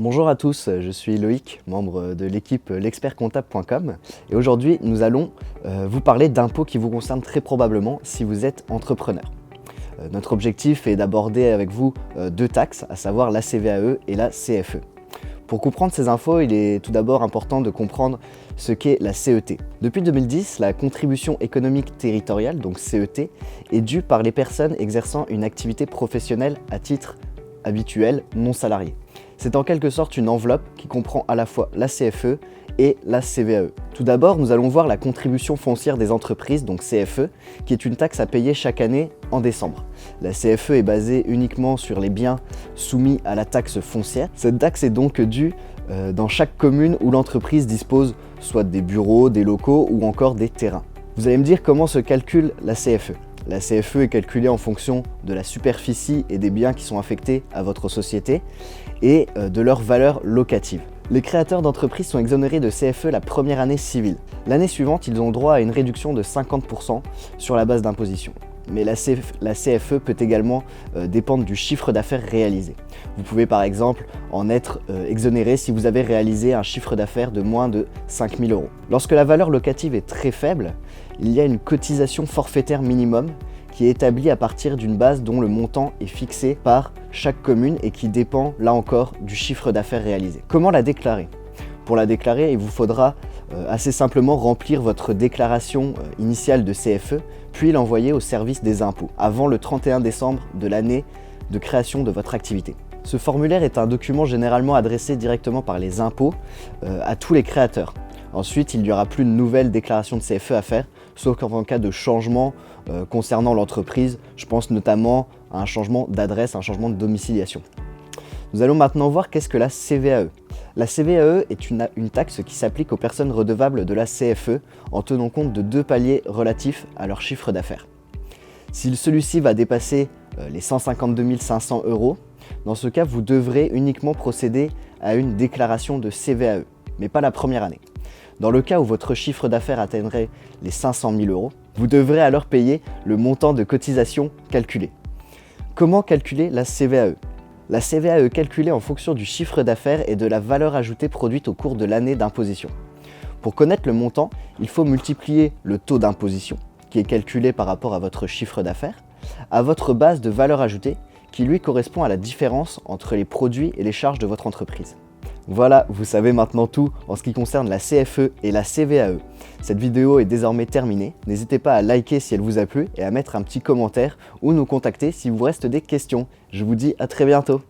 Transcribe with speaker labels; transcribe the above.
Speaker 1: Bonjour à tous, je suis Loïc, membre de l'équipe l'expertcomptable.com et aujourd'hui nous allons vous parler d'impôts qui vous concernent très probablement si vous êtes entrepreneur. Notre objectif est d'aborder avec vous deux taxes, à savoir la CVAE et la CFE. Pour comprendre ces infos, il est tout d'abord important de comprendre ce qu'est la CET. Depuis 2010, la contribution économique territoriale, donc CET, est due par les personnes exerçant une activité professionnelle à titre habituel non salarié. C'est en quelque sorte une enveloppe qui comprend à la fois la CFE et la CVAE. Tout d'abord, nous allons voir la contribution foncière des entreprises, donc CFE, qui est une taxe à payer chaque année en décembre. La CFE est basée uniquement sur les biens soumis à la taxe foncière. Cette taxe est donc due dans chaque commune où l'entreprise dispose soit des bureaux, des locaux ou encore des terrains. Vous allez me dire comment se calcule la CFE. La CFE est calculée en fonction de la superficie et des biens qui sont affectés à votre société et de leur valeur locative. Les créateurs d'entreprises sont exonérés de CFE la première année civile. L'année suivante, ils ont droit à une réduction de 50% sur la base d'imposition. Mais la CFE peut également dépendre du chiffre d'affaires réalisé. Vous pouvez par exemple en être exonéré si vous avez réalisé un chiffre d'affaires de moins de 5 000 €. Lorsque la valeur locative est très faible, il y a une cotisation forfaitaire minimum qui est établie à partir d'une base dont le montant est fixé par chaque commune et qui dépend, là encore, du chiffre d'affaires réalisé. Comment la déclarer ? Pour la déclarer, il vous faudra assez simplement remplir votre déclaration initiale de CFE, puis l'envoyer au service des impôts, avant le 31 décembre de l'année de création de votre activité. Ce formulaire est un document généralement adressé directement par les impôts à tous les créateurs. Ensuite, il n'y aura plus de nouvelles déclarations de CFE à faire, sauf qu'en cas de changement concernant l'entreprise, je pense notamment à un changement d'adresse, un changement de domiciliation. Nous allons maintenant voir qu'est-ce que la CVAE. La CVAE est une taxe qui s'applique aux personnes redevables de la CFE en tenant compte de deux paliers relatifs à leur chiffre d'affaires. Si celui-ci va dépasser les 152 500 €, dans ce cas, vous devrez uniquement procéder à une déclaration de CVAE, mais pas la première année. Dans le cas où votre chiffre d'affaires atteindrait les 500 000 €, vous devrez alors payer le montant de cotisation calculé. Comment calculer la CVAE ? La CVAE est calculée en fonction du chiffre d'affaires et de la valeur ajoutée produite au cours de l'année d'imposition. Pour connaître le montant, il faut multiplier le taux d'imposition, qui est calculé par rapport à votre chiffre d'affaires, à votre base de valeur ajoutée, qui lui correspond à la différence entre les produits et les charges de votre entreprise. Voilà, vous savez maintenant tout en ce qui concerne la CFE et la CVAE. Cette vidéo est désormais terminée. N'hésitez pas à liker si elle vous a plu et à mettre un petit commentaire ou nous contacter si vous reste des questions. Je vous dis à très bientôt.